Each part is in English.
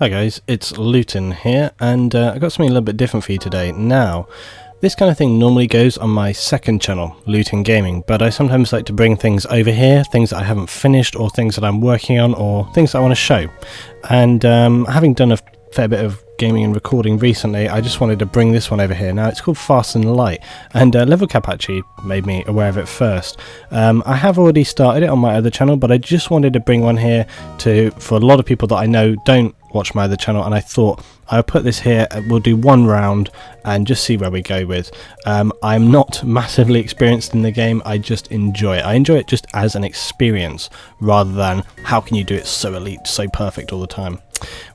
Hi guys, it's Luetin here, and I've got something a little bit different for you today. Now, this kind of thing normally goes on my second channel, Luetin Gaming, but I sometimes like to bring things over here, things that I haven't finished, or things that I'm working on, or things that I want to show. And having done a fair bit of gaming and recording recently, I just wanted to bring this one over here. Now, it's called Fast and Light, and Level Cap actually made me aware of it first. I have already started it on my other channel, but I just wanted to bring one here for a lot of people that I know don't watch my other channel, and I thought I'll put this here. We'll do one round and just see where we go with. I'm not massively experienced in the game. I just enjoy it. I enjoy it just as an experience rather than how can you do it so elite, so perfect all the time.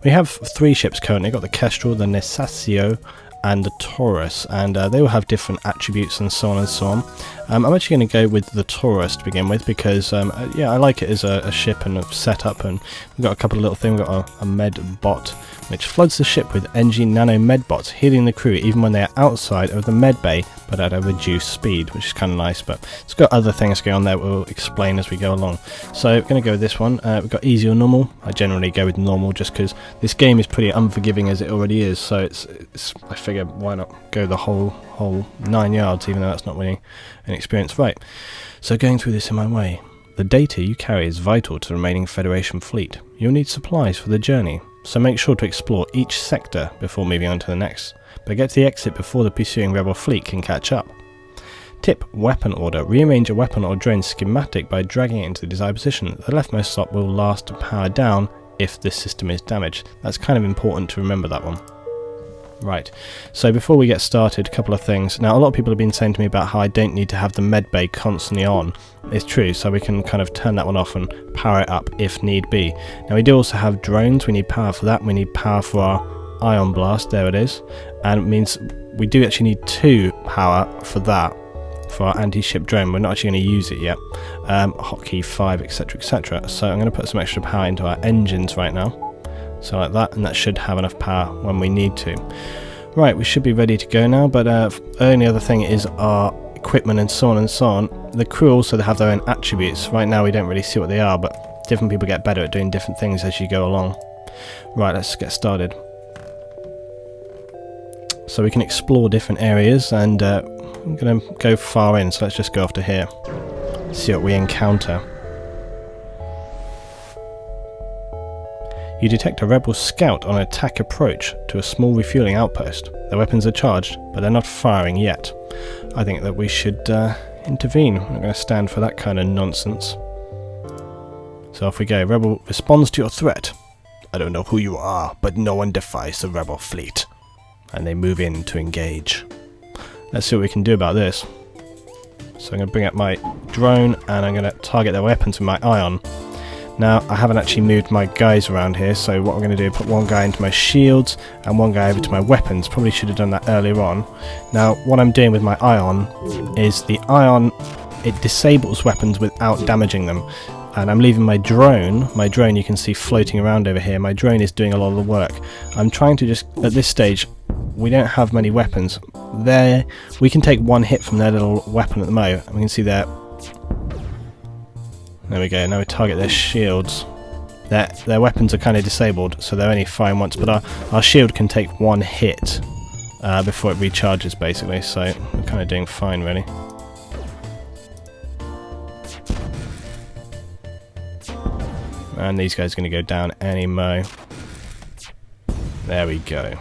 We have three ships currently. Got the Kestrel, the Nebulas, and the Torus, and they all have different attributes and so on and so on. I'm actually going to go with the Torus to begin with because yeah, I like it as a ship and a setup, and we've got a couple of little things. We've got a med bot which floods the ship with Engi nano med bots, healing the crew even when they are outside of the med bay but at a reduced speed, which is kind of nice, but it's got other things going on there we'll explain as we go along. So we're going to go with this one. We've got easy or normal. I generally go with normal just because this game is pretty unforgiving as it already is, so it's I figure why not go the whole 9 yards, even though that's not really an experience. Right, so going through this in my way. The data you carry is vital to the remaining Federation fleet. You'll need supplies for the journey, so make sure to explore each sector before moving on to the next, but get to the exit before the pursuing rebel fleet can catch up. Tip: weapon order. Rearrange a weapon or drone schematic by dragging it into the desired position. The leftmost slot will last to power down if the system is damaged. That's kind of important to remember, that one. Right, so before we get started, a couple of things. Now, a lot of people have been saying to me about how I don't need to have the med bay constantly on. It's true, so we can kind of turn that one off and power it up if need be. Now, we do also have drones. We need power for that. We need power for our ion blast. There it is. And it means we do actually need 2 power for that, for our anti-ship drone. We're not actually going to use it yet. Hotkey 5, etc, etc. So I'm going to put some extra power into our engines right now. So like that, and that should have enough power when we need to. Right, we should be ready to go now, but only other thing is our equipment and so on and so on. The crew also have their own attributes. Right now we don't really see what they are, but different people get better at doing different things as you go along. Right, let's get started. So we can explore different areas, and I'm going to go far in, so let's just go off to here. See what we encounter. You detect a rebel scout on an attack approach to a small refueling outpost. Their weapons are charged, but they're not firing yet. I think that we should intervene. We're not going to stand for that kind of nonsense. So off we go. Rebel responds to your threat. I don't know who you are, but no one defies the rebel fleet. And they move in to engage. Let's see what we can do about this. So I'm going to bring up my drone, and I'm going to target their weapons with my ion. Now, I haven't actually moved my guys around here, so what we're going to do is put one guy into my shields and one guy over to my weapons. Probably should have done that earlier on. Now, what I'm doing with my ion is the ion, it disables weapons without damaging them. And I'm leaving my drone you can see floating around over here. My drone is doing a lot of the work. I'm trying to just, at this stage, we don't have many weapons. There, we can take one hit from their little weapon at the moment. And we can see there. There we go, now we target their shields. Their weapons are kind of disabled, so they're only firing once, but our shield can take one hit before it recharges, basically, so we're kind of doing fine, really. And these guys are going to go down any mo. There we go.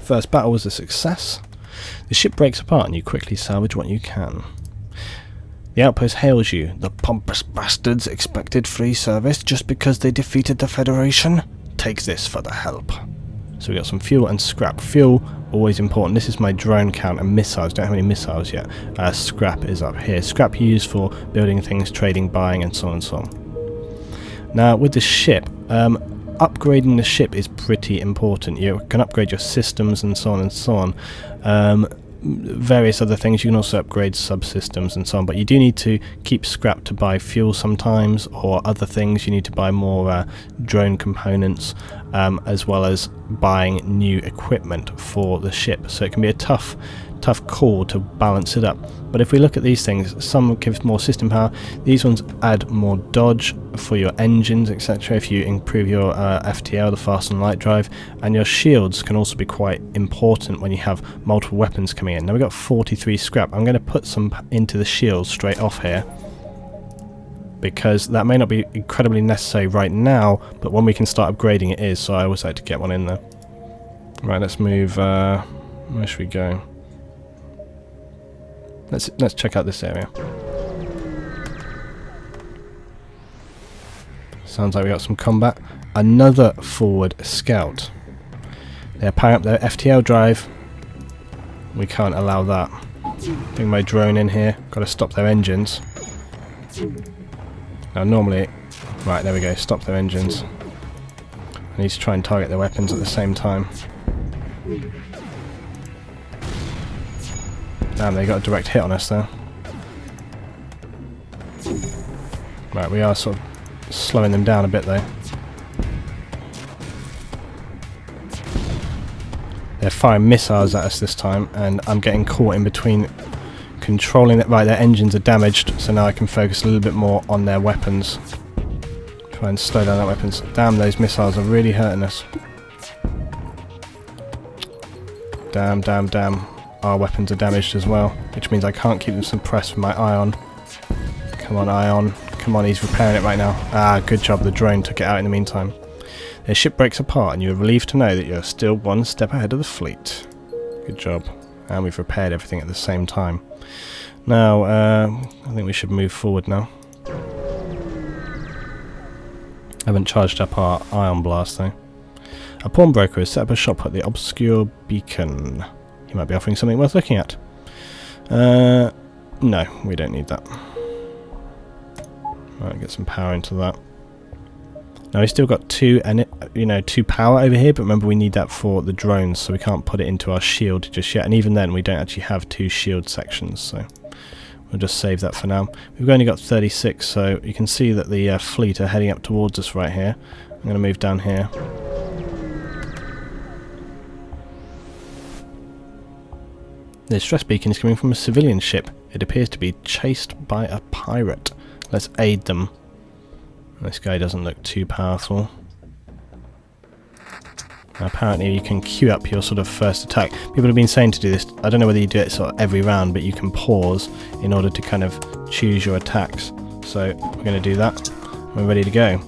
First battle was a success. The ship breaks apart and you quickly salvage what you can. The outpost hails you. The pompous bastards expected free service just because they defeated the Federation? Take this for the help. So we got some fuel and scrap. Fuel, always important. This is my drone count and missiles. Don't have any missiles yet. Scrap is up here. Scrap you use for building things, trading, buying, and so on and so on. Now, with the ship, upgrading the ship is pretty important. You can upgrade your systems and so on and so on. Various other things. You can also upgrade subsystems and so on, but you do need to keep scrap to buy fuel sometimes, or other things. You need to buy more drone components, as well as buying new equipment for the ship. So it can be a tough tough call to balance it up. But if we look at these things, some give more system power, these ones add more dodge for your engines, etc. if you improve your FTL, the fast and light drive, and your shields can also be quite important when you have multiple weapons coming in. Now we've got 43 scrap. I'm going to put some into the shields straight off here, because that may not be incredibly necessary right now, but when we can start upgrading it is, so I always like to get one in there. Right, let's move, where should we go? Let's check out this area. Sounds like we got some combat. Another forward scout. They're powering up their FTL drive. We can't allow that. Bring my drone in here. Got to stop their engines. Now normally, right, there we go, stop their engines. I need to try and target their weapons at the same time. Damn, they got a direct hit on us there. Right, we are sort of slowing them down a bit though. They're firing missiles at us this time, and I'm getting caught in between controlling it. Right, their engines are damaged, so now I can focus a little bit more on their weapons. Try and slow down their weapons. Damn, those missiles are really hurting us. Damn, damn, damn. Our weapons are damaged as well, which means I can't keep them suppressed with my ion. Come on, ion. Come on, he's repairing it right now. Ah, good job, the drone took it out in the meantime. Their ship breaks apart, and you're relieved to know that you're still one step ahead of the fleet. Good job. And we've repaired everything at the same time. Now, I think we should move forward now. I haven't charged up our ion blast though. A pawnbroker has set up a shop at the obscure beacon. He might be offering something worth looking at. No, we don't need that. Right, get some power into that. Now we've still got two power over here, but remember we need that for the drones, so we can't put it into our shield just yet. And even then, we don't actually have two shield sections, so we'll just save that for now. We've only got 36, so you can see that the fleet are heading up towards us right here. I'm going to move down here. The distress beacon is coming from a civilian ship. It appears to be chased by a pirate. Let's aid them. This guy doesn't look too powerful. Now, apparently you can queue up your sort of first attack. People have been saying to do this. I don't know whether you do it sort of every round, but you can pause in order to kind of choose your attacks. So we're going to do that. We're ready to go.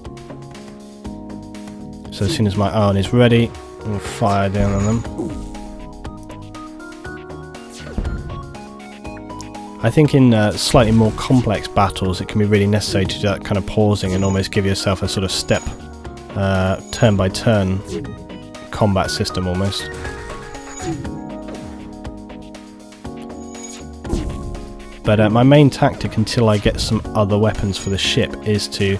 So as soon as my ion is ready, we'll fire down on them. I think in slightly more complex battles it can be really necessary to do that kind of pausing and almost give yourself a sort of step, turn by turn combat system almost. But my main tactic until I get some other weapons for the ship is to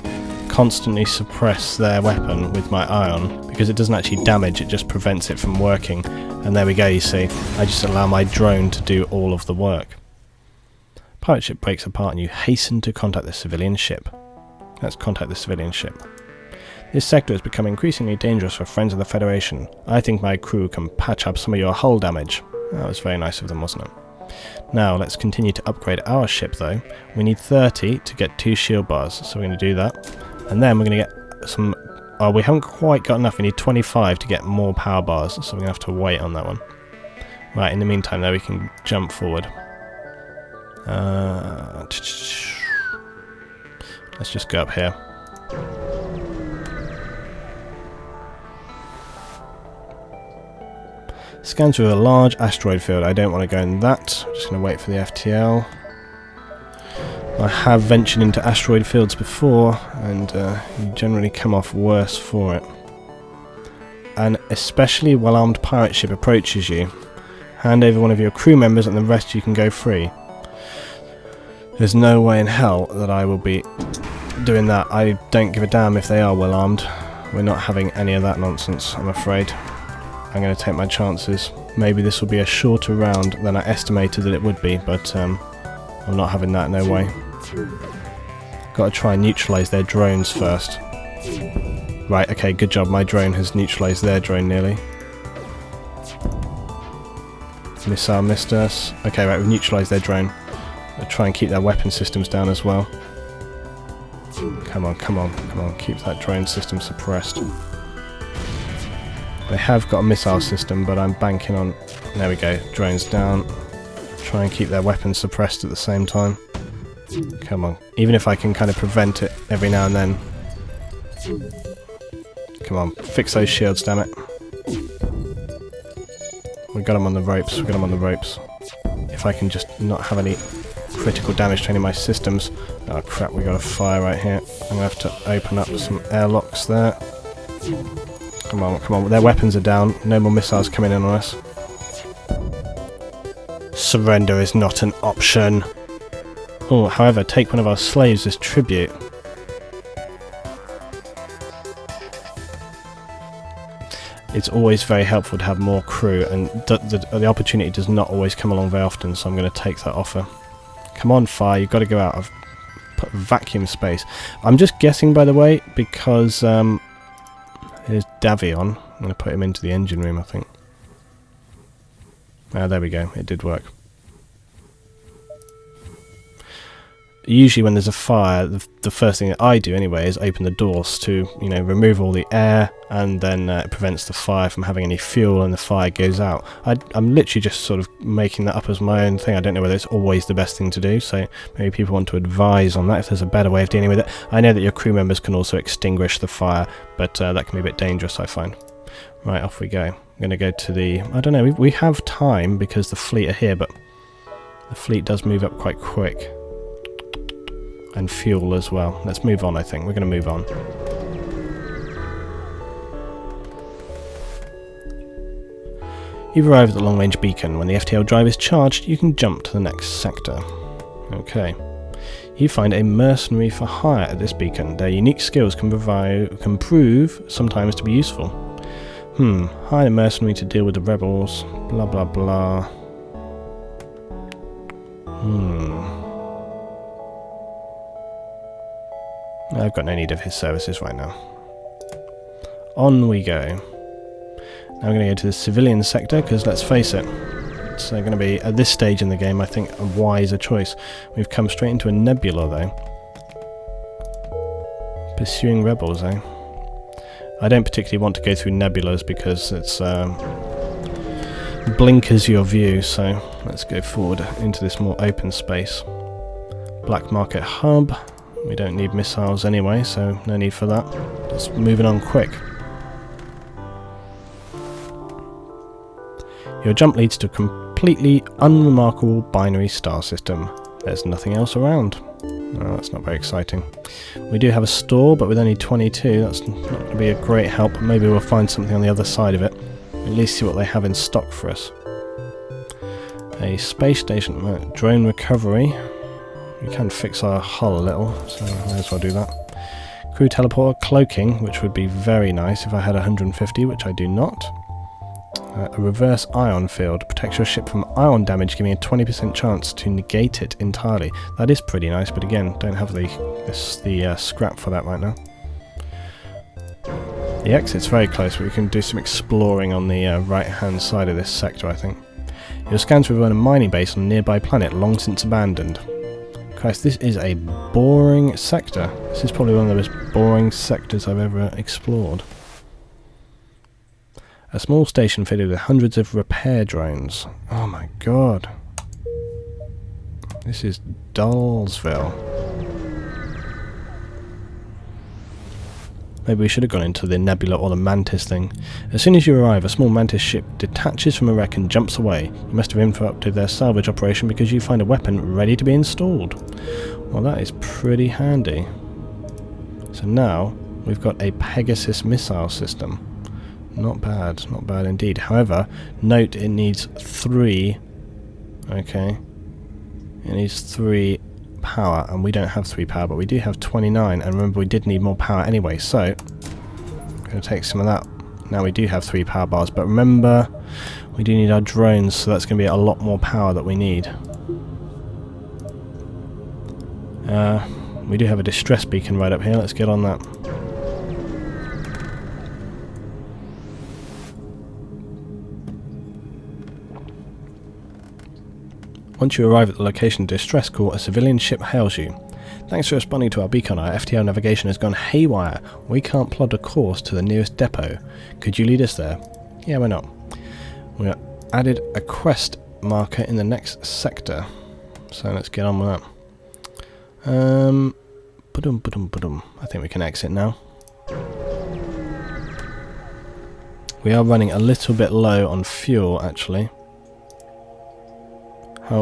constantly suppress their weapon with my ion, because it doesn't actually damage, it just prevents it from working. And there we go, you see, I just allow my drone to do all of the work. Pirate ship breaks apart and you hasten to contact the civilian ship. Let's contact the civilian ship. This sector has become increasingly dangerous for friends of the Federation. I think my crew can patch up some of your hull damage. That was very nice of them, wasn't it? Now let's continue to upgrade our ship though. We need 30 to get 2 shield bars, so we're going to do that. And then we're going to get some... Oh, we haven't quite got enough. We need 25 to get more power bars, so we're going to have to wait on that one. Right, in the meantime though, we can jump forward. Let's just go up here. Scan through a large asteroid field. I don't want to go in that. I'm just going to wait for the FTL. I have ventured into asteroid fields before, and you generally come off worse for it. And especially while armed pirate ship approaches you, hand over one of your crew members and the rest you can go free. There's no way in hell that I will be doing that. I don't give a damn if they are well armed. We're not having any of that nonsense, I'm afraid. I'm going to take my chances. Maybe this will be a shorter round than I estimated that it would be, but I'm not having that, no way. Got to try and neutralise their drones first. Right, okay, good job. My drone has neutralised their drone nearly. Missile missed us. Okay, right, we've neutralised their drone. We'll try and keep their weapon systems down as well. Come on, come on, come on, keep that drone system suppressed. They have got a missile system, but I'm banking on... There we go, drones down. Try and keep their weapons suppressed at the same time. Come on, even if I can kind of prevent it every now and then. Come on, fix those shields, damn it. We got them on the ropes, we got them on the ropes. If I can just not have any critical damage to any of my systems. Oh crap, we got a fire right here. I'm going to have to open up some airlocks there. Come on, come on, their weapons are down. No more missiles coming in on us. Surrender is not an option. Oh, however, take one of our slaves as tribute. It's always very helpful to have more crew, and the opportunity does not always come along very often, so I'm going to take that offer. Come on, fire, you've got to go out. I've put vacuum space. I'm just guessing, by the way, because here's Davion. I'm going to put him into the engine room, I think. Ah, there we go. It did work. Usually when there's a fire, the first thing that I do anyway is open the doors to, you know, remove all the air, and then it prevents the fire from having any fuel and the fire goes out. I'm literally just sort of making that up as my own thing. I don't know whether it's always the best thing to do, so maybe people want to advise on that if there's a better way of dealing with it. I know that your crew members can also extinguish the fire, but that can be a bit dangerous, I find. Right, off we go. I'm going to go to the... I don't know, we have time because the fleet are here, but the fleet does move up quite quick. And fuel as well. Let's move on, I think. We're going to move on. You've arrived at the long-range beacon. When the FTL drive is charged, you can jump to the next sector. Okay. You find a mercenary for hire at this beacon. Their unique skills can prove sometimes to be useful. Hire a mercenary to deal with the rebels. Blah, blah, blah. I've got no need of his services right now. On we go. Now we're going to go to the civilian sector, because let's face it, it's going to be, at this stage in the game, I think, a wiser choice. We've come straight into a nebula, though. Pursuing rebels, eh? I don't particularly want to go through nebulas, because it's blinkers your view, so let's go forward into this more open space. Black Market Hub. We don't need missiles anyway, so no need for that. Just moving on quick. Your jump leads to a completely unremarkable binary star system. There's nothing else around. No, that's not very exciting. We do have a store, but with only 22, that's not going to be a great help. Maybe we'll find something on the other side of it. At least see what they have in stock for us. A space station, drone recovery. We can fix our hull a little, so may as well do that. Crew teleporter cloaking, which would be very nice if I had 150, which I do not. A reverse ion field protects your ship from ion damage, giving a 20% chance to negate it entirely. That is pretty nice, but again, don't have the scrap for that right now. The exit's very close, but we can do some exploring on the right-hand side of this sector, I think. Your scans reveal a mining base on a nearby planet, long since abandoned. Christ, this is a boring sector. This is probably one of the most boring sectors I've ever explored. A small station fitted with hundreds of repair drones. Oh my god. This is Dullsville. Maybe we should have gone into the Nebula or the Mantis thing. As soon as you arrive, a small Mantis ship detaches from a wreck and jumps away. You must have interrupted their salvage operation because you find a weapon ready to be installed. Well, that is pretty handy. So now, we've got a Pegasus missile system. Not bad indeed. However, note it needs 3. Okay. It needs 3 power, and we don't have 3 power, but we do have 29, and remember we did need more power anyway, so I'm going to take some of that. Now we do have 3 power bars, but remember we do need our drones, so that's going to be a lot more power that we need. We do have a distress beacon right up here. Let's get on that. Once you arrive at the location of distress call, a civilian ship hails you. Thanks for responding to our beacon. Our FTL navigation has gone haywire. We can't plot a course to the nearest depot. Could you lead us there? Yeah, why not? We added a quest marker in the next sector. So let's get on with that. I think we can exit now. We are running a little bit low on fuel, actually.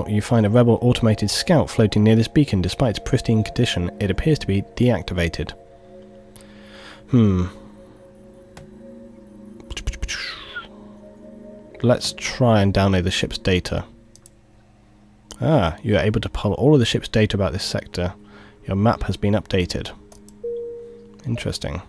You find a rebel automated scout floating near this beacon. Despite its pristine condition, it appears to be deactivated. Let's try and download the ship's data. You are able to pull all of the ship's data about this sector. Your map has been updated. Interesting.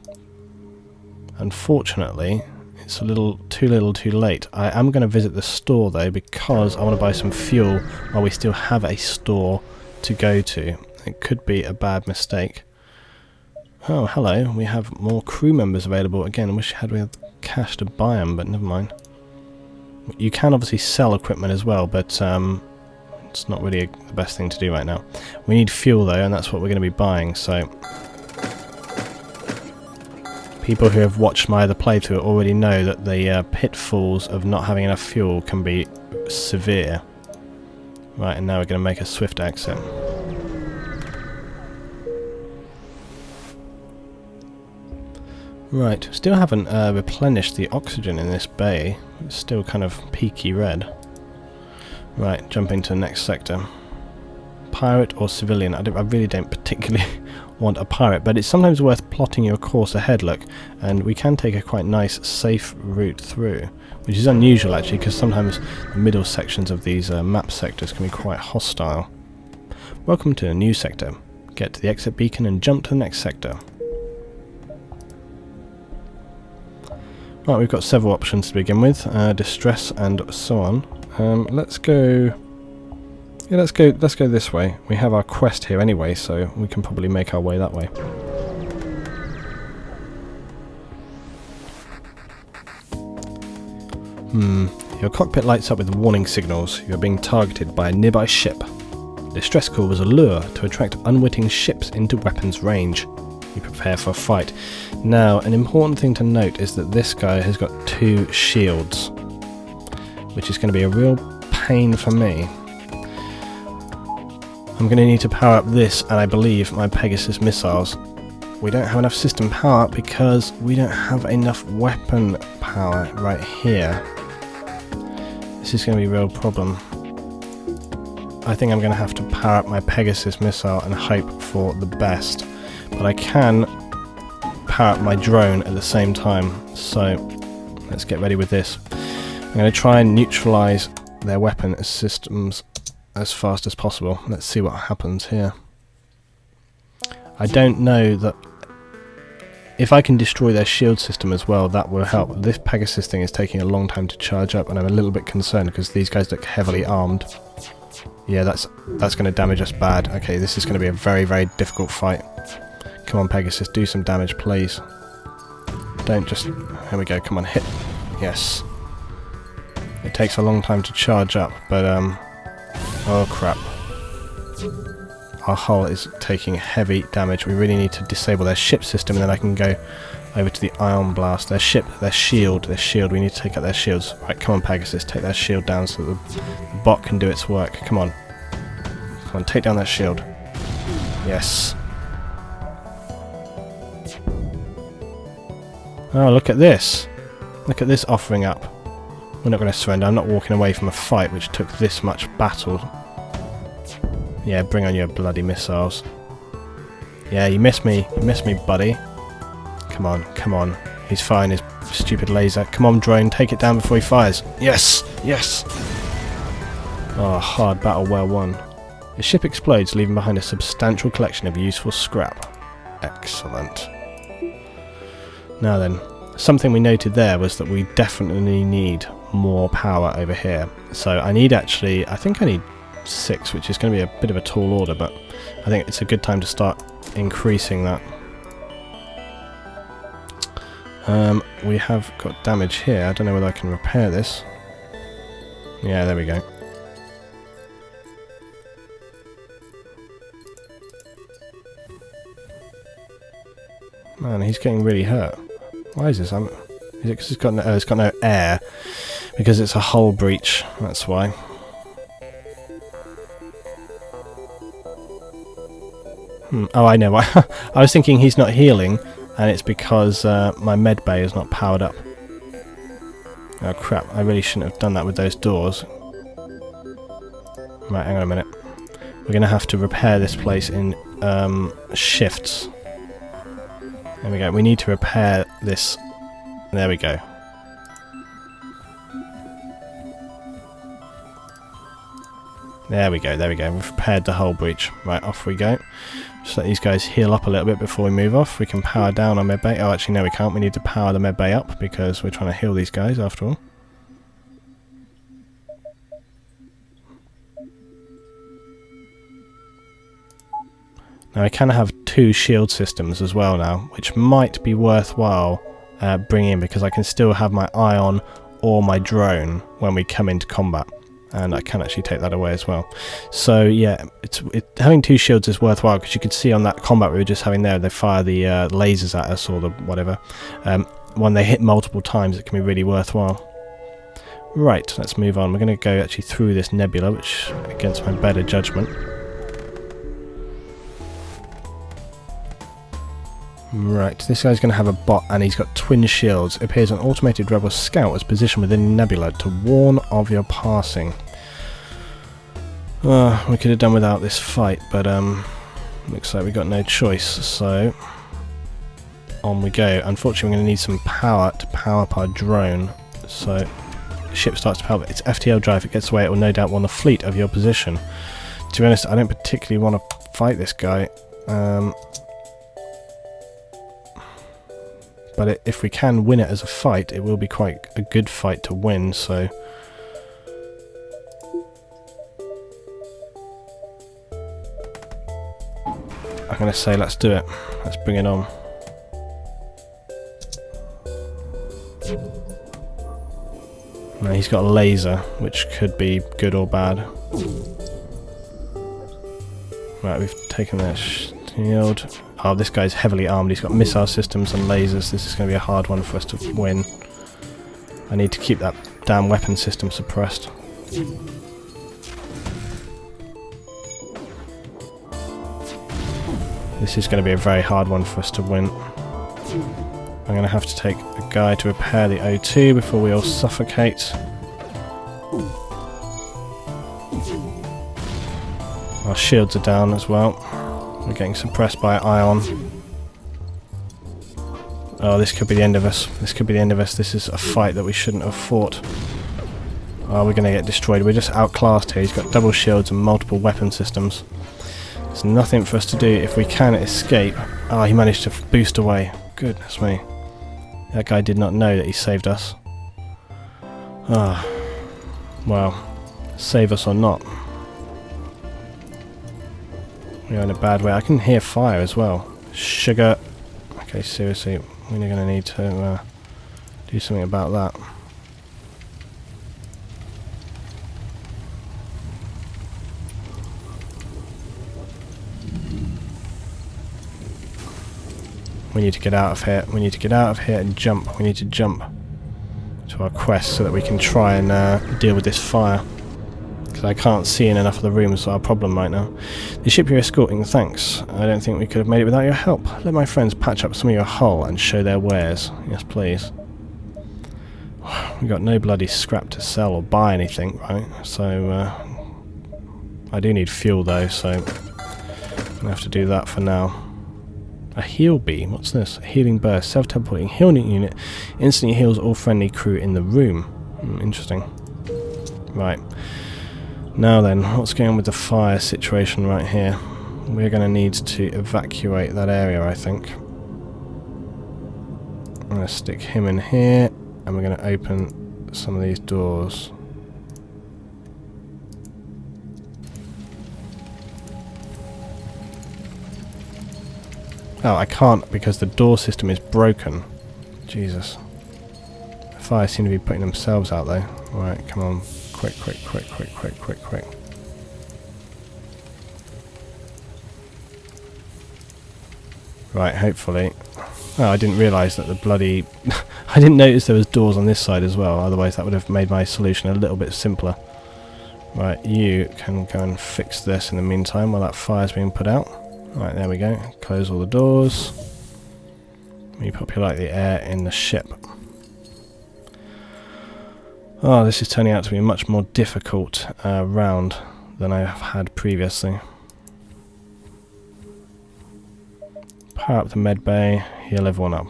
Unfortunately, it's a little too late. I am going to visit the store though, because I want to buy some fuel while we still have a store to go to. It could be a bad mistake. Oh, hello. We have more crew members available. Again, I wish we had cash to buy them, but never mind. You can obviously sell equipment as well, but it's not really the best thing to do right now. We need fuel though, and that's what we're going to be buying, so... People who have watched my other playthrough already know that the pitfalls of not having enough fuel can be severe. Right, and now we're going to make a swift exit. Right, still haven't replenished the oxygen in this bay. It's still kind of peaky red. Right, jump into the next sector. Pirate or civilian? I really don't particularly want a pirate, but it's sometimes worth plotting your course ahead, look, and we can take a quite nice, safe route through, which is unusual actually, because sometimes the middle sections of these map sectors can be quite hostile. Welcome to a new sector. Get to the exit beacon and jump to the next sector. Right, we've got several options to begin with, distress and so on. Let's go... Yeah, let's go this way. We have our quest here anyway, so we can probably make our way that way. Your cockpit lights up with warning signals. You're being targeted by a nearby ship. Distress call was a lure to attract unwitting ships into weapons range. You prepare for a fight. Now, an important thing to note is that this guy has got 2 shields, which is going to be a real pain for me. I'm going to need to power up this, and I believe my Pegasus missiles. We don't have enough system power because we don't have enough weapon power right here. This is going to be a real problem. I think I'm going to have to power up my Pegasus missile and hope for the best. But I can power up my drone at the same time, so let's get ready with this. I'm going to try and neutralize their weapon systems as fast as possible. Let's see what happens here. I don't know that if I can destroy their shield system as well, that will help. This Pegasus thing is taking a long time to charge up, and I'm a little bit concerned because these guys look heavily armed. Yeah, that's going to damage us bad. Okay, this is going to be a very, very difficult fight. Come on, Pegasus, do some damage, please. Don't just... Here we go, come on, hit. Yes. It takes a long time to charge up, but oh crap. Our hull is taking heavy damage. We really need to disable their ship system, and then I can go over to the Ion Blast. Their shield. We need to take out their shields. Right, come on, Pegasus, take that shield down so that the bot can do its work. Come on. Come on, take down that shield. Yes. Oh, look at this. Look at this offering up. We're not going to surrender. I'm not walking away from a fight which took this much battle. Yeah, bring on your bloody missiles. Yeah, you missed me. You missed me, buddy. Come on, come on. He's firing his stupid laser. Come on, drone, take it down before he fires. Yes! Yes! Oh, hard battle well won. The ship explodes, leaving behind a substantial collection of useful scrap. Excellent. Now then, something we noted there was that we definitely need more power over here. So I need actually, I think I need 6, which is going to be a bit of a tall order, but I think it's a good time to start increasing that. We have got damage here. I don't know whether I can repair this. Yeah, there we go. Man, he's getting really hurt. Why is this? Is it because it's got no air? Because it's a hull breach, that's why. Oh, I know why. I was thinking he's not healing, and it's because my med bay is not powered up. Oh crap, I really shouldn't have done that with those doors. Right, hang on a minute. We're going to have to repair this place in shifts. There we go, we need to repair this. There we go. There we go, we've repaired the hull breach. Right, off we go. Just let these guys heal up a little bit before we move off. We can power down our medbay. Oh, actually no we can't, we need to power the medbay up because we're trying to heal these guys after all. Now I can have 2 shield systems as well now, which might be worthwhile bringing in because I can still have my ion or my drone when we come into combat. And I can actually take that away as well. So yeah, having 2 shields is worthwhile because you could see on that combat we were just having there, they fire the lasers at us or the whatever. When they hit multiple times, it can be really worthwhile. Right, let's move on. We're going to go actually through this nebula, which against my better judgment. Right, this guy's going to have a bot and he's got twin shields. It appears an automated rebel scout is positioned within the nebula to warn of your passing. We could have done without this fight, but looks like we got no choice, so on we go. Unfortunately, we're going to need some power to power up our drone, so the ship starts to power up. Its FTL drive, if it gets away, it will no doubt warn the fleet of your position. To be honest, I don't particularly want to fight this guy. But if we can win it as a fight, it will be quite a good fight to win, so... I'm going to say let's do it. Let's bring it on. Now he's got a laser, which could be good or bad. Right, we've taken their shield. Oh, this guy's heavily armed. He's got missile systems and lasers. This is going to be a hard one for us to win. I need to keep that damn weapon system suppressed. This is going to be a very hard one for us to win. I'm going to have to take a guy to repair the O2 before we all suffocate. Our shields are down as well. We're getting suppressed by ion. Oh, this could be the end of us. This could be the end of us. This is a fight that we shouldn't have fought. Oh, we're going to get destroyed. We're just outclassed here. He's got double shields and multiple weapon systems. There's nothing for us to do if we can escape. Oh, he managed to boost away. Goodness me. That guy did not know that he saved us. Ah, well, save us or not. We're in a bad way. I can hear fire as well. Sugar. Okay, seriously, we're going to need to do something about that. We need to get out of here. We need to get out of here and jump. We need to jump to our quest so that we can try and deal with this fire. Because I can't see in enough of the rooms, so our problem right now. The ship you're escorting, thanks. I don't think we could have made it without your help. Let my friends patch up some of your hull and show their wares. Yes, please. We've got no bloody scrap to sell or buy anything, right? So, I do need fuel though, so I'm going to have to do that for now. A heal beam? What's this? A healing burst. Self-teleporting healing unit. Instantly heals all friendly crew in the room. Interesting. Right. Now then, what's going on with the fire situation right here? We're going to need to evacuate that area, I think. I'm going to stick him in here, and we're going to open some of these doors. Oh, I can't because the door system is broken. Jesus. The fire seem to be putting themselves out though. Right, come on. Quick, quick, quick, quick, quick, quick, quick. Right, hopefully Oh, I didn't realise that the bloody... I didn't notice there was doors on this side as well, otherwise that would have made my solution a little bit simpler. Right, you can go and fix this in the meantime while that fire's being put out. Right, there we go. Close all the doors. Repopulate the air in the ship. Oh, this is turning out to be a much more difficult round than I have had previously. Power up the med bay, heal everyone up.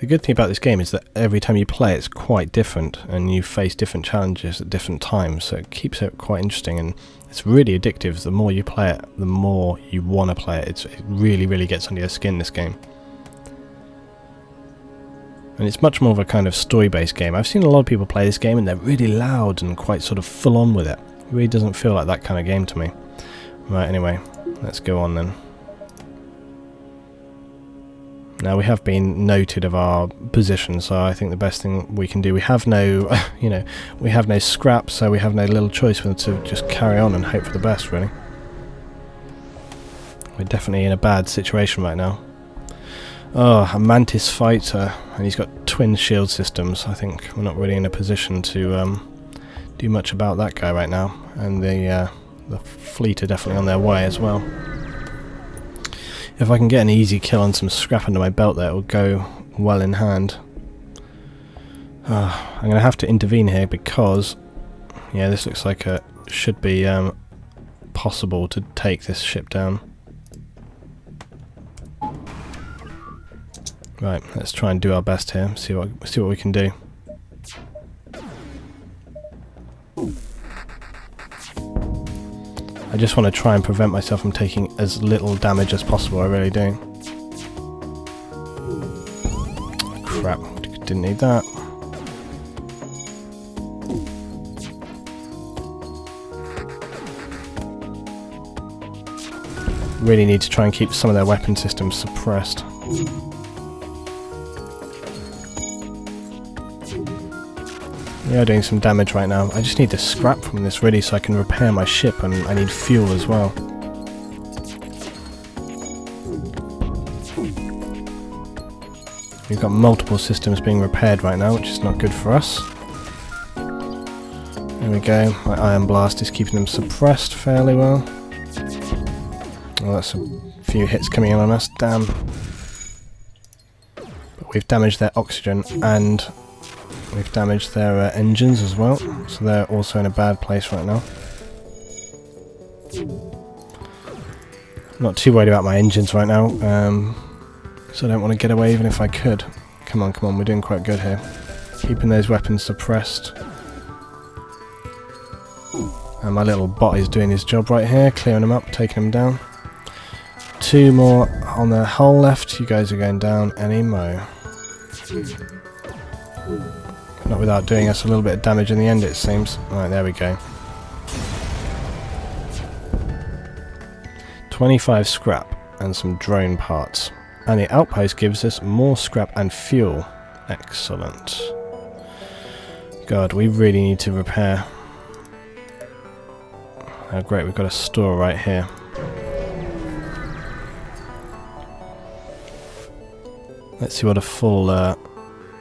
The good thing about this game is that every time you play it's quite different and you face different challenges at different times, so it keeps it quite interesting and it's really addictive. The more you play it, the more you want to play it. It really, really gets under your skin, this game. And it's much more of a kind of story-based game. I've seen a lot of people play this game and they're really loud and quite sort of full-on with it. It really doesn't feel like that kind of game to me. Right, anyway, let's go on then. Now we have been noted of our position, so I think the best thing we can do, we have no, you know, we have no scrap, so we have no little choice but to just carry on and hope for the best, really. We're definitely in a bad situation right now. Oh, a Mantis fighter, and he's got twin shield systems. I think we're not really in a position to do much about that guy right now, and the fleet are definitely on their way as well. If I can get an easy kill on some scrap under my belt there, it will go well in hand. I'm going to have to intervene here because, yeah, this looks like it should be possible to take this ship down. Right, let's try and do our best here, see what we can do. I just want to try and prevent myself from taking as little damage as possible, I really do. Crap, didn't need that. Really need to try and keep some of their weapon systems suppressed. We are doing some damage right now. I just need the scrap from this really so I can repair my ship, and I need fuel as well. We've got multiple systems being repaired right now, which is not good for us. There we go. My Iron Blast is keeping them suppressed fairly well. Oh, that's a few hits coming in on us, damn. But we've damaged their oxygen and we've damaged their engines as well, so they're also in a bad place right now. Not too worried about my engines right now, so I don't want to get away even if I could. Come on, come on, we're doing quite good here. Keeping those weapons suppressed. And my little bot is doing his job right here, clearing them up, taking them down. Two more on the hull left, you guys are going down any mo. Not without doing us a little bit of damage in the end, it seems. Right, there we go. 25 scrap and some drone parts. And the outpost gives us more scrap and fuel. Excellent. God, we really need to repair. Oh great, we've got a store right here. Let's see what a full...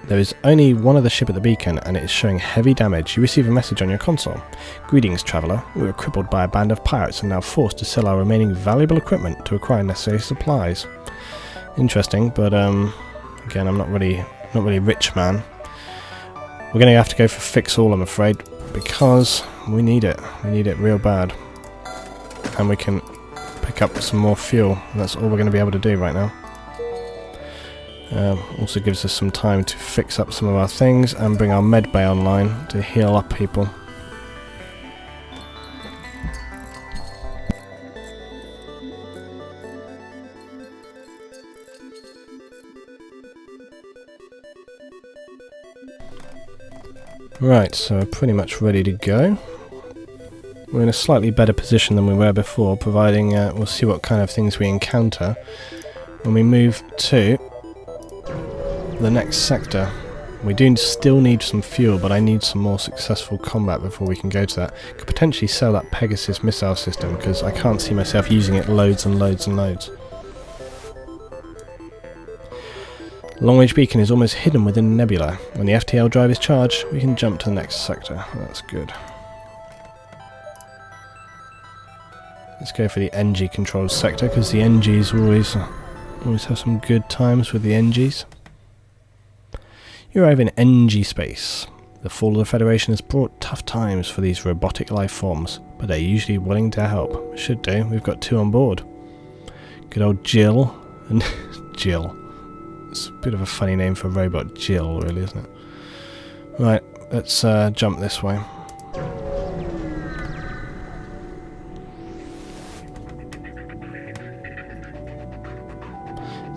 There is only one other ship at the beacon, and it is showing heavy damage. You receive a message on your console. Greetings, traveller. We were crippled by a band of pirates and now forced to sell our remaining valuable equipment to acquire necessary supplies. Interesting, but again, I'm not really rich, man. We're going to have to go for fix all, I'm afraid, because we need it. We need it real bad, and we can pick up some more fuel. And that's all we're going to be able to do right now. Also gives us some time to fix up some of our things and bring our med bay online to heal up people. Right, so we're pretty much ready to go. We're in a slightly better position than we were before, providing we'll see what kind of things we encounter when we move to the next sector. We do still need some fuel, but I need some more successful combat before we can go to that. Could potentially sell that Pegasus missile system, because I can't see myself using it loads and loads and loads. Long-range beacon is almost hidden within Nebula. When the FTL drive is charged, we can jump to the next sector. That's good. Let's go for the Engi controlled sector, because the Engis always have some good times with the Engis. You arrive in Engi space. The fall of the Federation has brought tough times for these robotic life forms, but they're usually willing to help. Should do. We've got 2 on board. Good old Jill and Jill. It's a bit of a funny name for a robot, Jill, really, isn't it? Right, let's jump this way.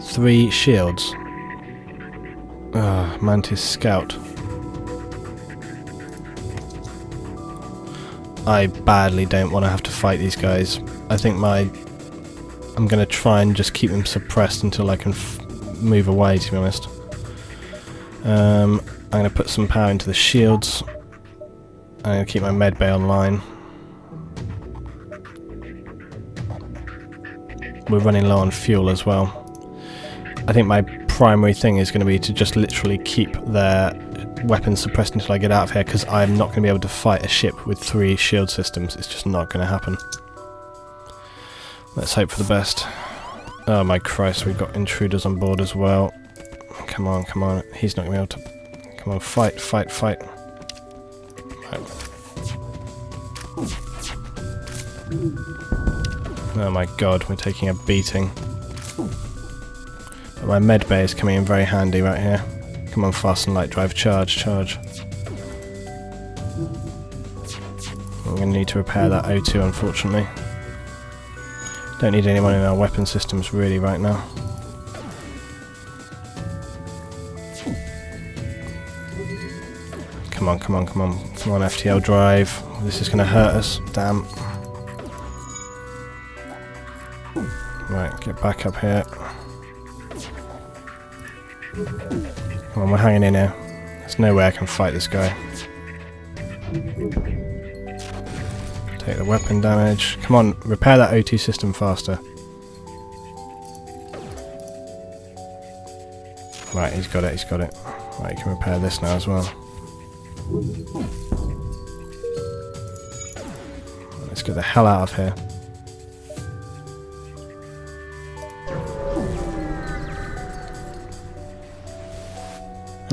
Three shields. Mantis Scout. I badly don't want to have to fight these guys. I think I'm going to try and just keep them suppressed until I can move away, to be honest. I'm going to put some power into the shields. I'm going to keep my medbay online. We're running low on fuel as well. I think my primary thing is going to be to just literally keep their weapons suppressed until I get out of here, because I'm not going to be able to fight a ship with 3 shield systems. It's just not going to happen. Let's hope for the best. Oh my Christ, we've got intruders on board as well. Come on, come on. He's not going to be able to... Come on, fight, fight, fight. Right. Oh my God, we're taking a beating. But my medbay is coming in very handy right here. Come on, fast and light drive, charge, charge. We're going to need to repair that O2, unfortunately. Don't need anyone in our weapon systems really right now. Come on, come on, come on. Come on, FTL drive. This is going to hurt us. Damn. Right, get back up here. Come on, we're hanging in here. There's no way I can fight this guy. Take the weapon damage. Come on, repair that O2 system faster. Right, he's got it, he's got it. Right, you can repair this now as well. Let's get the hell out of here.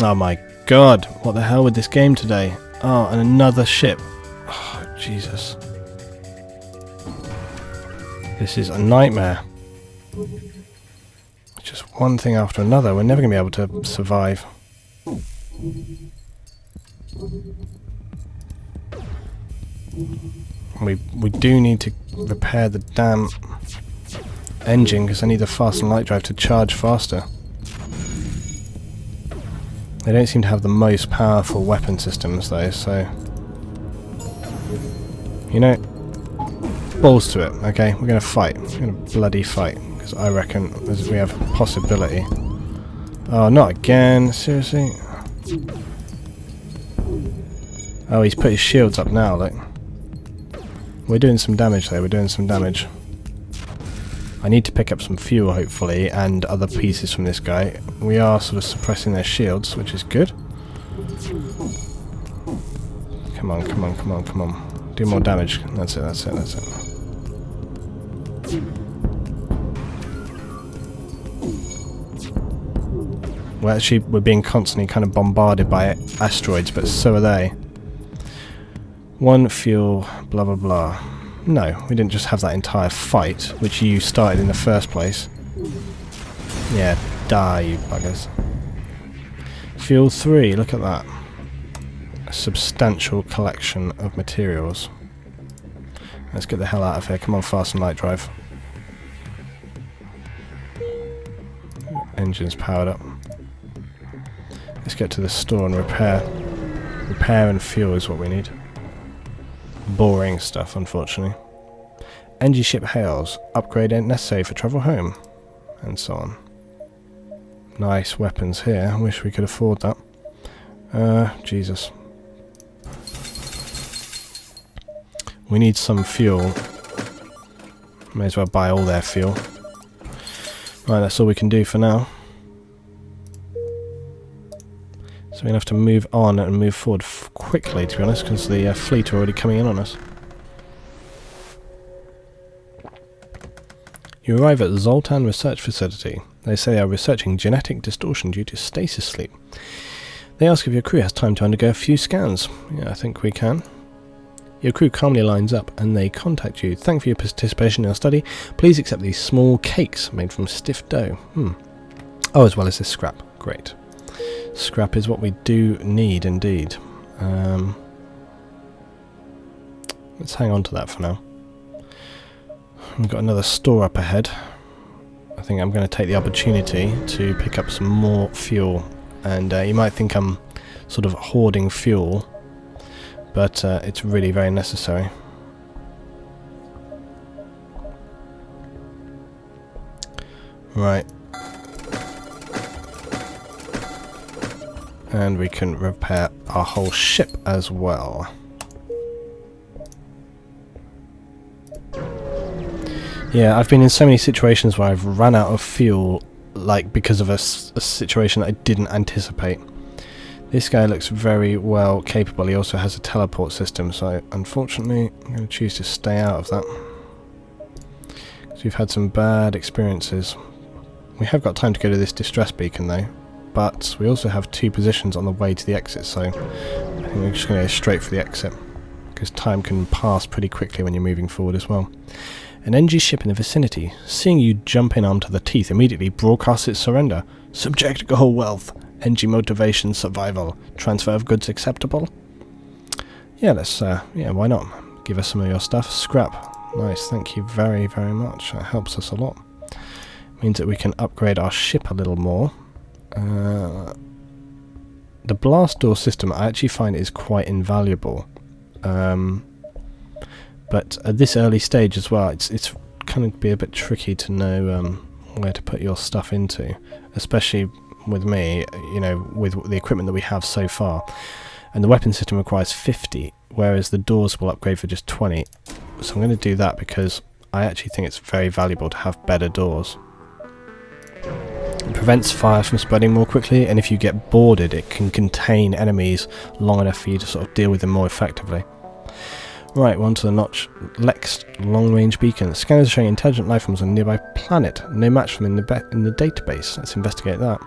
Oh my God, what the hell with this game today? Oh, and another ship. Oh, Jesus. This is a nightmare. Just one thing after another. We're never going to be able to survive. We do need to repair the damn engine, because I need the fast and light drive to charge faster. They don't seem to have the most powerful weapon systems though, so... You know, balls to it, okay? We're going to fight. We're going to bloody fight, because I reckon we have a possibility. Oh, not again, seriously? Oh, he's put his shields up now, look. We're doing some damage there, we're doing some damage. I need to pick up some fuel, hopefully, and other pieces from this guy. We are sort of suppressing their shields, which is good. Come on, come on, come on, come on. Do more damage. That's it, that's it, that's it. Well, actually, we're being constantly kind of bombarded by asteroids, but so are they. One fuel, blah blah blah. No, we didn't just have that entire fight, which you started in the first place. Yeah, die, you buggers. Fuel 3, look at that. A substantial collection of materials. Let's get the hell out of here. Come on, fast and light drive. Engine's powered up. Let's get to the store and repair. Repair and fuel is what we need. Boring stuff, unfortunately. Engi ship hails. Upgrade ain't necessary for travel home. And so on. Nice weapons here. I wish we could afford that. Jesus. We need some fuel. May as well buy all their fuel. Right, that's all we can do for now. So we're going to have to move on and move forward quickly, to be honest, because the fleet are already coming in on us. You arrive at the Zoltan Research Facility. They say they are researching genetic distortion due to stasis sleep. They ask if your crew has time to undergo a few scans. Yeah, I think we can. Your crew calmly lines up and they contact you. Thank you for your participation in our study. Please accept these small cakes made from stiff dough. Oh, as well as this scrap. Great. Scrap is what we do need indeed. Let's hang on to that for now. We've got another store up ahead. I think I'm going to take the opportunity to pick up some more fuel. And you might think I'm sort of hoarding fuel, but it's really very necessary. Right. And we can repair our whole ship as well. Yeah, I've been in so many situations where I've run out of fuel, like because of a situation that I didn't anticipate. This guy looks very well capable. He also has a teleport system, so unfortunately I'm going to choose to stay out of that. Because we've had some bad experiences. We have got time to go to this distress beacon though, but we also have 2 positions on the way to the exit, so I think we're just going to go straight for the exit. Because time can pass pretty quickly when you're moving forward as well. An Engi ship in the vicinity, seeing you jump in arm to the teeth, immediately broadcasts its surrender. Subject goal wealth. Engi motivation survival. Transfer of goods acceptable? Yeah, let's, yeah, why not? Give us some of your stuff. Scrap. Nice, thank you very, very much. That helps us a lot. Means that we can upgrade our ship a little more. The blast door system I actually find is quite invaluable. But at this early stage as well, it's kind of be a bit tricky to know where to put your stuff into, especially with me, you know, with the equipment that we have so far. And the weapon system requires 50, whereas the doors will upgrade for just 20. So I'm going to do that because I actually think it's very valuable to have better doors. It prevents fire from spreading more quickly, and if you get boarded, it can contain enemies long enough for you to sort of deal with them more effectively. Right, we're on to the notch. Lex long-range beacon. Scanners showing intelligent life forms on a nearby planet. No match for them in the database. Let's investigate that.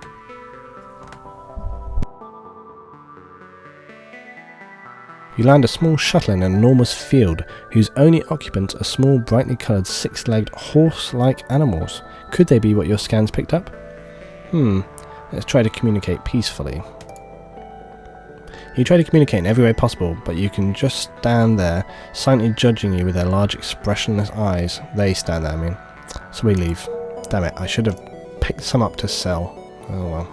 You land a small shuttle in an enormous field, whose only occupants are small, brightly coloured, 6-legged, horse-like animals. Could they be what your scans picked up? Let's try to communicate peacefully. You try to communicate in every way possible, but you can just stand there, silently judging you with their large, expressionless eyes. They stand there, I mean. So we leave. Damn it, I should have picked some up to sell. Oh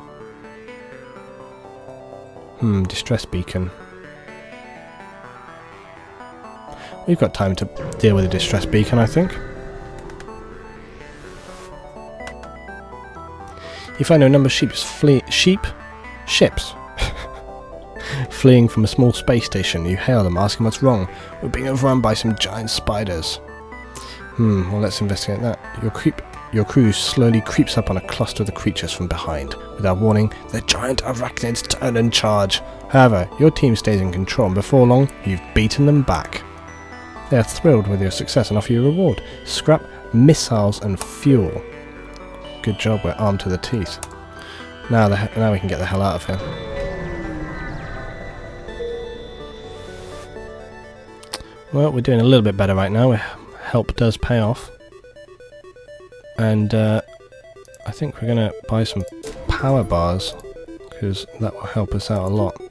well. Distress beacon. We've got time to deal with a distress beacon, I think. You find a number of ships fleeing from a small space station. You hail them, asking what's wrong. We're being overrun by some giant spiders. Well, let's investigate that. Your crew slowly creeps up on a cluster of the creatures from behind. Without warning, the giant arachnids turn and charge. However, your team stays in control, and before long, you've beaten them back. They are thrilled with your success and offer you a reward. Scrap, missiles, and fuel. Good job, we're armed to the teeth. Now we can get the hell out of here. Well, we're doing a little bit better right now. Help does pay off. And I think we're going to buy some power bars, because that will help us out a lot.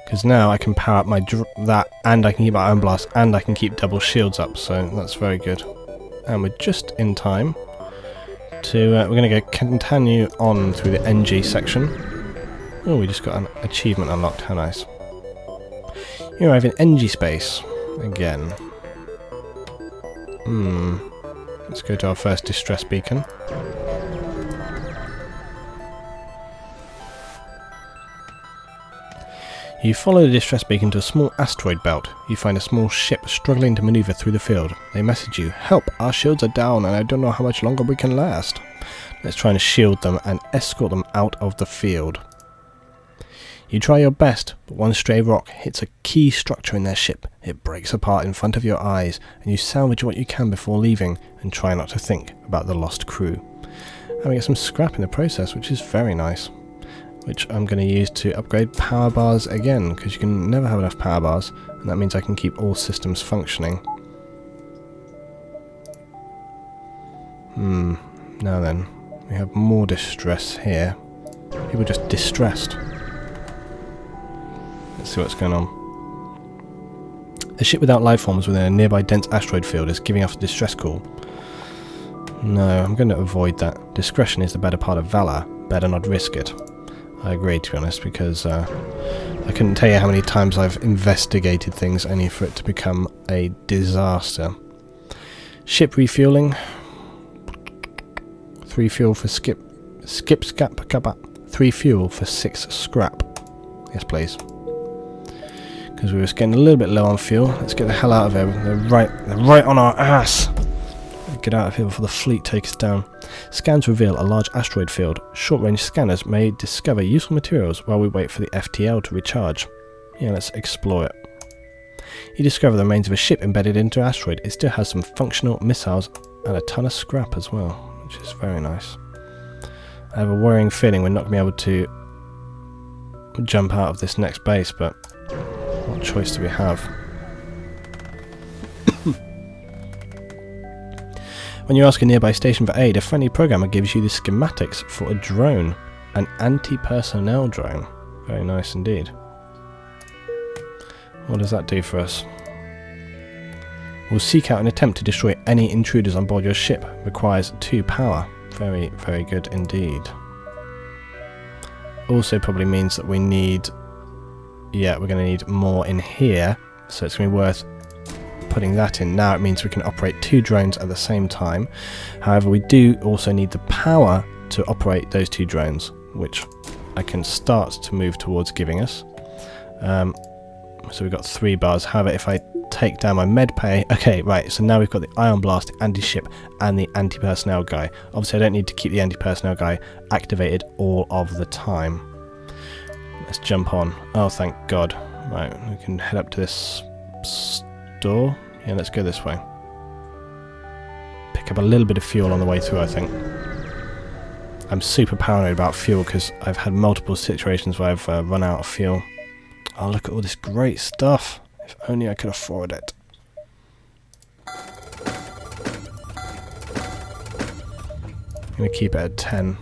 Because now I can power up my that, and I can keep my own blast, and I can keep double shields up, so that's very good. And we're just in time to, we're going to go continue on through the Engi section. Oh, we just got an achievement unlocked, how nice. You arrive in Engi space again. Let's go to our first distress beacon. You follow the distress beacon to a small asteroid belt. You find a small ship struggling to maneuver through the field. They message you, "Help, our shields are down and I don't know how much longer we can last." Let's try and shield them and escort them out of the field. You try your best, but one stray rock hits a key structure in their ship. It breaks apart in front of your eyes, and you salvage what you can before leaving and try not to think about the lost crew. And we get some scrap in the process, which is very nice. Which I'm going to use to upgrade power bars again, because you can never have enough power bars, and that means I can keep all systems functioning. Now then, we have more distress here. People just distressed. Let's see what's going on. A ship without life forms within a nearby dense asteroid field is giving off a distress call. No, I'm going to avoid that. Discretion is the better part of valor. Better not risk it. I agree, to be honest, because I couldn't tell you how many times I've investigated things only for it to become a disaster. Ship refueling. 3 fuel for scrap. 3 fuel for 6 scrap. Yes, please. Because we were getting a little bit low on fuel. Let's get the hell out of here. They're right on our ass. Get out of here before the fleet takes us down. Scans reveal a large asteroid field. Short-range scanners may discover useful materials while we wait for the FTL to recharge. Yeah, let's explore it. You discover the remains of a ship embedded into an asteroid. It still has some functional missiles and a ton of scrap as well, which is very nice. I have a worrying feeling we're not going to be able to jump out of this next base, but what choice do we have? When you ask a nearby station for aid, a friendly programmer gives you the schematics for a drone. An anti-personnel drone. Very nice indeed. What does that do for us? We'll seek out and attempt to destroy any intruders on board your ship. Requires 2 power. Very, very good indeed. Also probably means that we need... Yeah, we're going to need more in here. So it's going to be worth putting that in. Now it means we can operate 2 drones at the same time. However, we do also need the power to operate those 2 drones, which I can start to move towards giving us. So we've got 3 bars. However, if I take down my med pay... Okay, right, so now we've got the Ion Blast, anti-ship, and the anti-personnel guy. Obviously, I don't need to keep the anti-personnel guy activated all of the time. Let's jump on. Oh, thank God. Right, we can head up to this store. Yeah, let's go this way. Pick up a little bit of fuel on the way through, I think. I'm super paranoid about fuel because I've had multiple situations where I've run out of fuel. Oh, look at all this great stuff. If only I could afford it. I'm going to keep it at 10.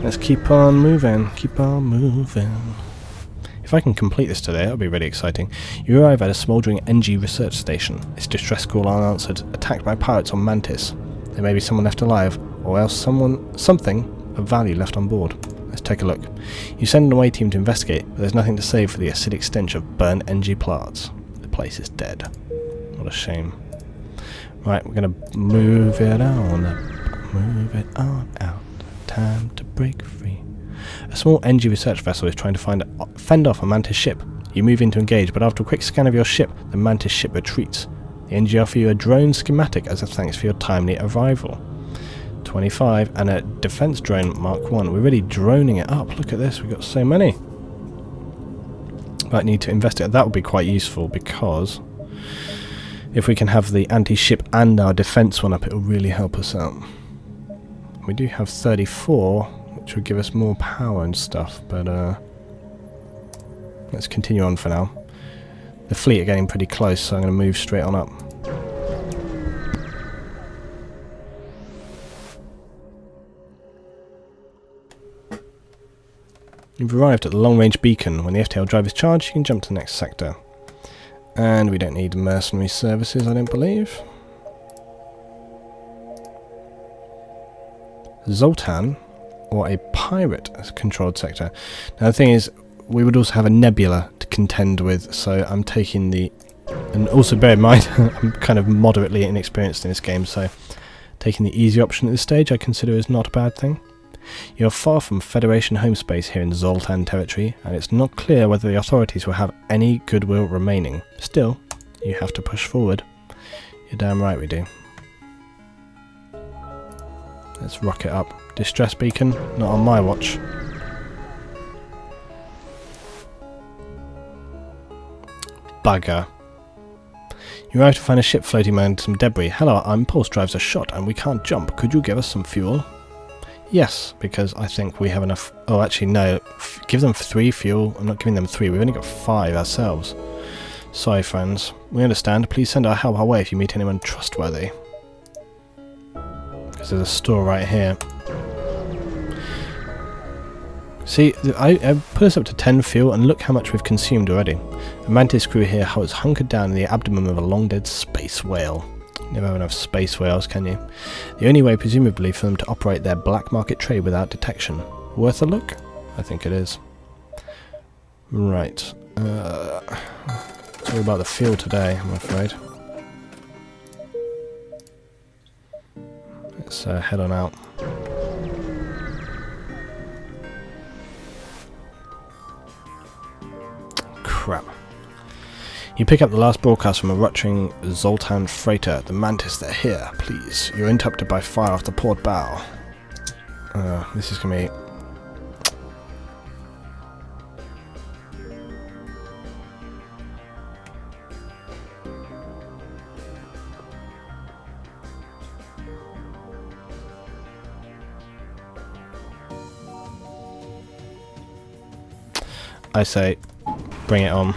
Let's keep on moving. Keep on moving. If I can complete this today, that'll be really exciting. You arrive at a smouldering Engi research station. Its distress call unanswered. Attacked by pirates on Mantis. There may be someone left alive, or else something of value left on board. Let's take a look. You send an away team to investigate, but there's nothing to save for the acidic stench of burnt Engi plants. The place is dead. What a shame. Right, we're going to move it on. Move it on out. Time to break free. A small Engi research vessel is trying to fend off a Mantis ship. You move in to engage, but after a quick scan of your ship, the Mantis ship retreats. The Engi offer you a drone schematic as a thanks for your timely arrival. 25 and a defense drone Mark 1. We're really droning it up. Look at this, we've got so many. Might need to investigate. That would be quite useful because if we can have the anti-ship and our defense one up, it will really help us out. We do have 34, which would give us more power and stuff, but let's continue on for now. The fleet are getting pretty close, so I'm going to move straight on up. You've arrived at the long-range beacon. When the FTL drive is charged, you can jump to the next sector. And we don't need mercenary services, I don't believe. Zoltan, or a pirate as a controlled sector. Now the thing is, we would also have a Nebula to contend with, so I'm taking the... And also bear in mind, I'm kind of moderately inexperienced in this game, so taking the easy option at this stage I consider is not a bad thing. You're far from Federation home space here in Zoltan territory, and it's not clear whether the authorities will have any goodwill remaining. Still, you have to push forward. You're damn right we do. Let's rocket up. Distress beacon? Not on my watch. Bugger. You arrived to find a ship floating behind some debris. Hello, our impulse drives are shot and we can't jump. Could you give us some fuel? Yes, because I think we have enough. Oh, actually, no. Give them 3 fuel. I'm not giving them 3. We've only got 5 ourselves. Sorry, friends. We understand. Please send our help our way if you meet anyone trustworthy. Because there's a store right here. See, I put us up to 10 fuel, and look how much we've consumed already. A mantis crew here was hunkered down in the abdomen of a long-dead space whale. Never have enough space whales, can you? The only way, presumably, for them to operate their black market trade without detection. Worth a look? I think it is. Right. It's all about the fuel today, I'm afraid. Let's head on out. Crap. You pick up the last broadcast from a rupturing Zoltan freighter. The Mantis, they're here, please. You're interrupted by fire off the port bow. This is going to be... I say, bring it on.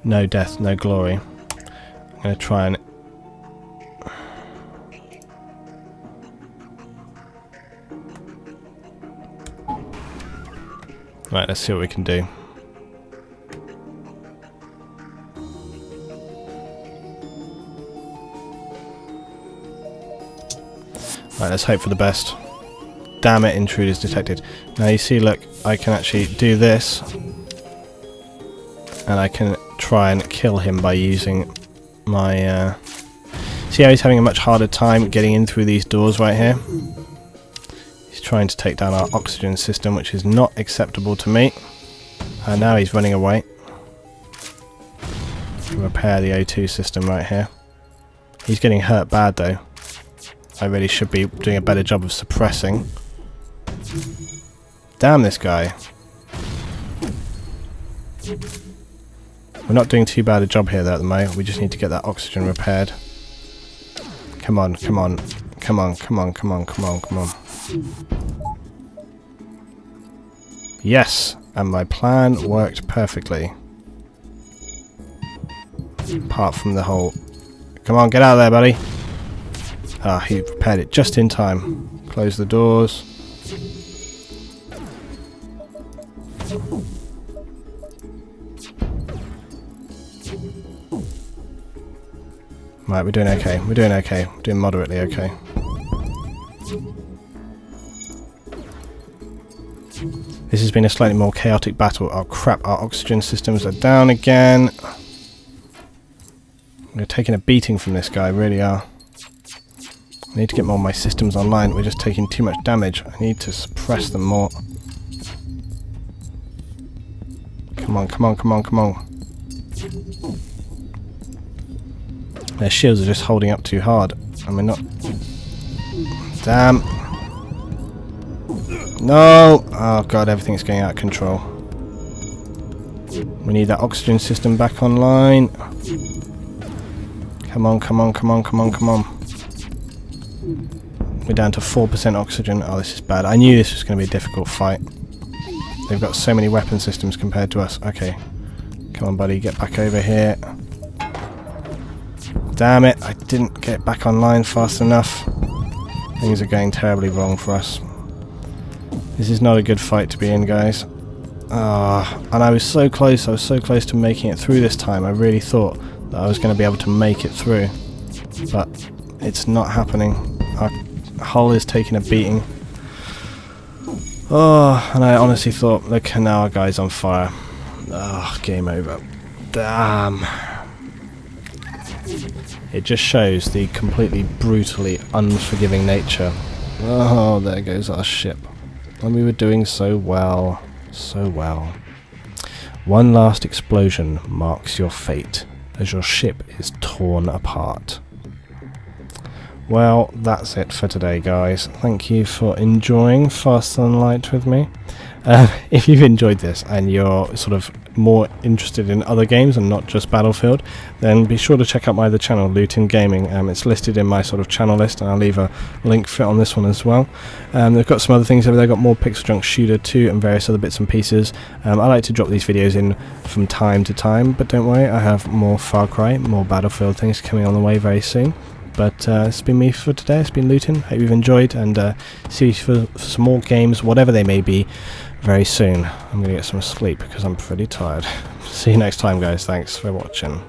No death, no glory. I'm going to try and... Right, let's see what we can do. Right, let's hope for the best. Damn it, intruders detected. Now you see, look, I can actually do this. And I can try and kill him by using my... See how he's having a much harder time getting in through these doors right here? He's trying to take down our oxygen system, which is not acceptable to me. And now he's running away. Repair the O2 system right here. He's getting hurt bad though. I really should be doing a better job of suppressing. Damn this guy. We're not doing too bad a job here though at the moment. We just need to get that oxygen repaired. Come on, come on. Come on, come on, come on, come on, come on. Yes! And my plan worked perfectly. Apart from the whole... Come on, get out of there, buddy! Ah, he repaired it just in time. Close the doors. Right, we're doing okay. We're doing okay. We're doing moderately okay. This has been a slightly more chaotic battle. Oh crap, our oxygen systems are down again. We're taking a beating from this guy, really are. I need to get more of my systems online. We're just taking too much damage. I need to suppress them more. Come on, come on, come on, come on. Their shields are just holding up too hard. And we're not... Damn. No! Oh god, everything's going out of control. We need that oxygen system back online. Come on, come on, come on, come on, come on. We're down to 4% oxygen. Oh, this is bad. I knew this was going to be a difficult fight. They've got so many weapon systems compared to us. Okay. Come on, buddy, get back over here. Damn it, I didn't get back online fast enough. Things are going terribly wrong for us. This is not a good fight to be in, guys. And I was so close to making it through this time. I really thought that I was going to be able to make it through. But it's not happening. Our hull is taking a beating. Oh, and I honestly thought, look, now our guy's on fire. Oh, game over. Damn. It just shows the completely brutally unforgiving nature Oh, there goes our ship. And we were doing so well. So well. One last explosion marks your fate as your ship is torn apart. Well, that's it for today, guys. Thank you for enjoying Faster Than Light with me. If you've enjoyed this and you're sort of more interested in other games and not just Battlefield, then be sure to check out my other channel, Luetin Gaming. It's listed in my sort of channel list, and I'll leave a link for it on this one as well. They've got some other things over there. They've got more Pixel Junk Shooter 2 and various other bits and pieces. I like to drop these videos in from time to time, but don't worry, I have more Far Cry, more Battlefield things coming on the way very soon. But it's been me for today. It's been Luetin. Hope you've enjoyed, and see you for some more games, whatever they may be, very soon. I'm going to get some sleep because I'm pretty tired. See you next time, guys. Thanks for watching.